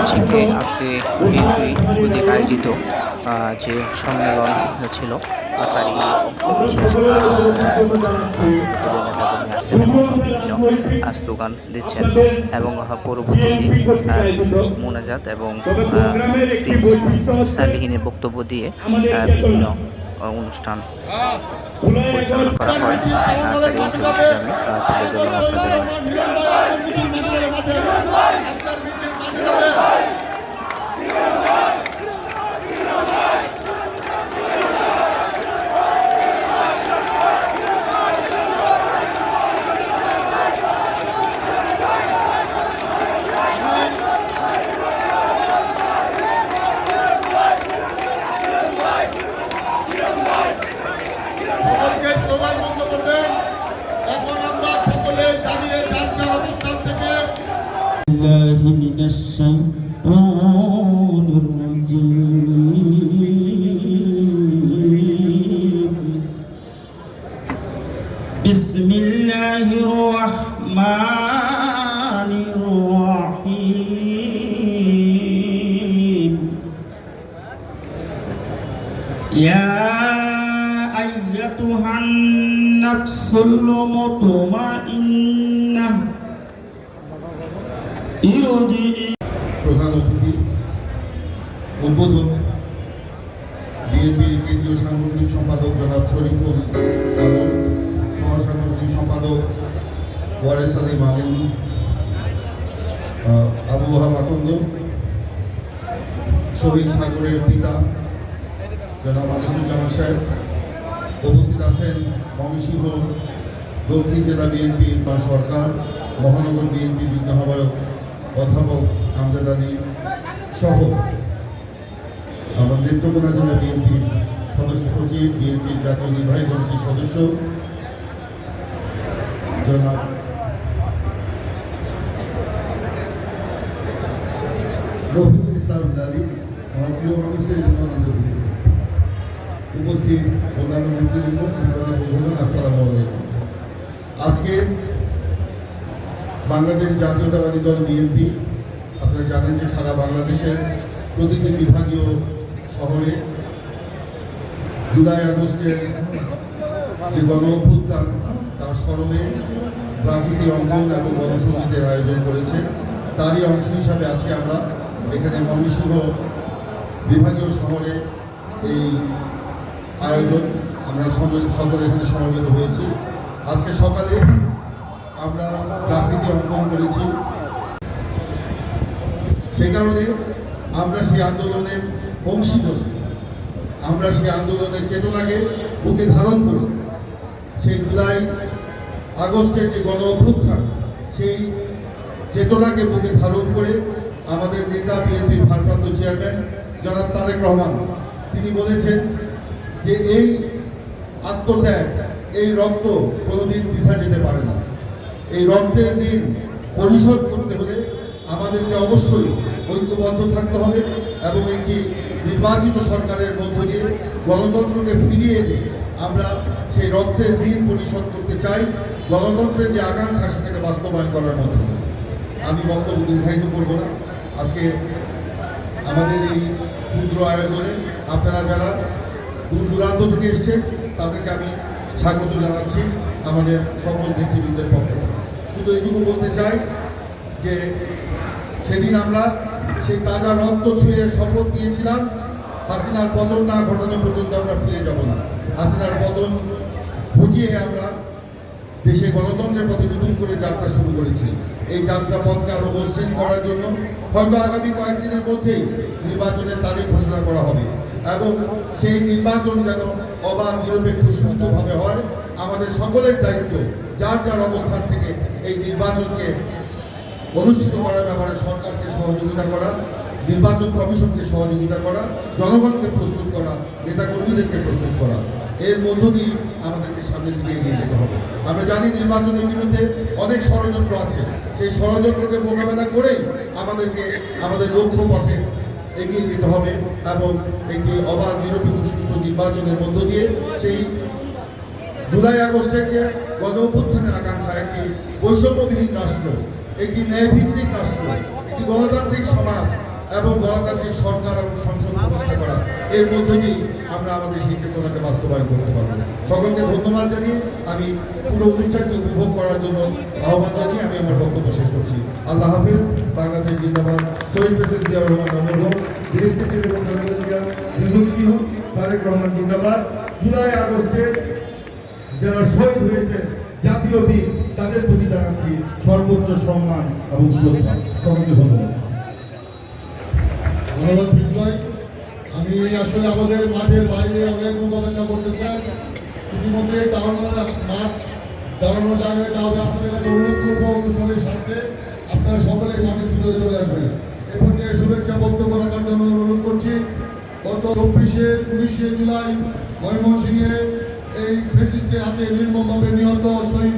ছিটকে আজকে বিএনপি কর্তৃক আয়োজিত যে সম্মেলন ছিল তারই অংশবিশেষ নেতাকর্মী আসছেন এবং বিভিন্ন স্লোগান দিচ্ছেন এবং পরবর্তীতে মোনাজাত এবং সালিহিনের বক্তব্য দিয়ে বিভিন্ন অনুষ্ঠান পরিচালনা করা হয়। তারই অংশবিশেষ আমি তুলে ধরলাম আপনাদের। সকলকে স্লোগান বন্ধ করবেন। এখন আমরা সকলে দাঁড়িয়ে যার যার অবস্থান থেকে বিসমিল্লাহির রহমানির রহিম। ইয়া আইয়াতুহান নাফসুল মুতমাইন্নাহ ইরজিই। প্রধান অতিথি উদ্বোধক বিএনপির কেন্দ্রীয় সাংগঠনিক সম্পাদক জনাব শরীফুল আলম, সহ সাংগঠনিক সম্পাদক ওয়ারেস আলী মামুন, আবু ওয়াহাব আকন্দ, শহীদ সাগরের পিতা জনাব আনিসুজ্জামান সাহেব, উপস্থিত আছেন ময়মনসিংহ দক্ষিণ জেলা বিএনপির সরকার, মহানগর বিএনপি যুগ্ম আহ্বায়ক অধ্যাপক আমজাদ আলী সহ আমার নেত্রকোনা জেলা বিএনপির সদস্য সচিব, বিএনপির জাতীয় নির্বাহী কমিটির সদস্য জনাব রফিকুল ইসলাম ইসলামী, আমার প্রিয় মানুষের জন্য আনন্দ দিয়েছে, উপস্থিত অন্যান্য নেতৃবৃন্দ, সাংবাদিক বন্ধুগণ, আসসালামু আলাইকুম। আজকে বাংলাদেশ জাতীয়তাবাদী দল বিএনপি, আপনারা জানেন যে সারা বাংলাদেশের প্রতিটি বিভাগীয় শহরে জুলাই আগস্টের যে গণ অভ্যুত্থান তার স্মরণে গ্রাফিতি অঙ্কন এবং গণসংগীতের আয়োজন করেছে। তারই অংশ হিসাবে আজকে আমরা এখানে ময়মনসিংহ বিভাগীয় শহরে এই আয়োজন আমরা সকলে এখানে সমবেত হয়েছি। আজকে সকালে আমরা গ্রাফিতি অঙ্কন করেছি, সেই কারণে আমরা সেই আন্দোলনের অংশীদার, আমরা সেই আন্দোলনের চেতনাকে বুকে ধারণ করে সেই জুলাই আগস্টের যে গণ অভ্যুত্থান সেই চেতনাকে বুকে ধারণ করে আমাদের নেতা বিএনপির ভারপ্রাপ্ত চেয়ারম্যান জনাব তারেক রহমান তিনি বলেছেন যে এই আত্মত্যাগ, এই রক্ত কোনোদিন বৃথা যেতে পারে না। এই রক্তের ঋণ পরিশোধ করতে হলে আমাদেরকে অবশ্যই ঐক্যবদ্ধ থাকতে হবে এবং একটি নির্বাচিত সরকারের মধ্য দিয়ে গণতন্ত্রকে ফিরিয়ে এনে আমরা সেই রক্তের ঋণ পরিশোধ করতে চাই, গণতন্ত্রের যে আকাঙ্ক্ষা সেটাকে বাস্তবায়ন করার মাধ্যমে। আমি বক্তব্য দীর্ঘায়িত করব না। আজকে আমাদের এই ক্ষুদ্র আয়োজনে আপনারা যারা দূর দূরান্ত থেকে এসছেন তাদেরকে আমি স্বাগত জানাচ্ছি আমাদের সকল নেতৃবৃন্দের পক্ষ থেকে। শুধু এইটুকু বলতে চাই যে সেদিন আমরা সেই তাজা রক্ত ছুঁয়ে শপথ নিয়েছিলাম, হাসিনার পতন না ঘটানো পর্যন্ত আমরা ফিরে যাব না। হাসিনার পতন ঘটিয়ে আমরা দেশে গণতন্ত্রের পথে নতুন করে যাত্রা শুরু করেছি। এই যাত্রা পথকে আরো মসৃণ করার জন্য হয়তো আগামী কয়েকদিনের মধ্যেই নির্বাচনের তারিখ ঘোষণা করা হবে এবং সেই নির্বাচন যেন অবাধ, নিরপেক্ষ, সুষ্ঠুভাবে হয়। আমাদের সকলের দায়িত্ব যার যার অবস্থান থেকে এই নির্বাচনকে অনুষ্ঠিত করার ব্যাপারে সরকারকে সহযোগিতা করা, নির্বাচন কমিশনকে সহযোগিতা করা, জনগণকে প্রস্তুত করা, নেতাকর্মীদেরকে প্রস্তুত করা। এর মধ্য দিয়ে আমাদেরকে সামনের দিকে এগিয়ে যেতে হবে। আমরা জানি নির্বাচনের বিরুদ্ধে অনেক ষড়যন্ত্র আছে, সেই ষড়যন্ত্রকে মোকাবেলা করেই আমাদেরকে আমাদের লক্ষ্য পথে এগিয়ে যেতে হবে এবং একটি অবাধ, নিরপেক্ষ, সুষ্ঠু নির্বাচনের মধ্য দিয়ে সেই জুলাই আগস্টের যে গণ অভ্যুত্থানের আকাঙ্ক্ষা, একটি বৈষম্যবিহীন রাষ্ট্র, একটি ন্যায়ভিত্তিক রাষ্ট্র, একটি গণতান্ত্রিক সমাজ এবং গণতান্ত্রিক সরকার এবং সংসদ প্রতিষ্ঠা করা, এর মধ্য দিয়েই আমরা আমাদের সেই চেতনাকে বাস্তবায়ন করতে পারবো। সকলকে ধন্যবাদ জানিয়ে আমি পুরো অনুষ্ঠানকে উপভোগ করার জন্য আহ্বান জানিয়ে আমি আমার বক্তব্য শেষ করছি। আল্লাহ হাফেজ। বাংলাদেশ জিন্দাবাদ। শহীদ প্রেসিডেন্ট জিয়াউর রহমান অমর হোক। দেশ থেকে বেগম খালেদা জিয়া দীর্ঘজীবী হোক। তারেক রহমান জিন্দাবাদ। জুলাই আগস্টের যারা শহীদ হয়েছেন জাতীয় বীর, তাদের প্রতি জানাচ্ছি সর্বোচ্চ সম্মান এবং শ্রদ্ধা। সকলকে ধন্যবাদ। ধন্যবাদ প্রিন্স ভাই। আমি আসলে আমাদের মাঠের বাইরে অনেক লোক অপেক্ষা করতেছেন। ইতিমধ্যে মাঠ দাঁড়ানোর জায়গায় কাউকে আপনাদের কাছে অনুরোধ করবো অনুষ্ঠানের স্বার্থে আপনারা সকলে মাঠের ভিতরে চলে আসবেন। এ পর্যায়ে শুভেচ্ছা বক্তব্য রাখার জন্য অনুরোধ করছি। গত 19 জুলাই ময়মনসিংহে এই ফ্যাসিস্টের হাতে নির্মমভাবে নিহত শহীদ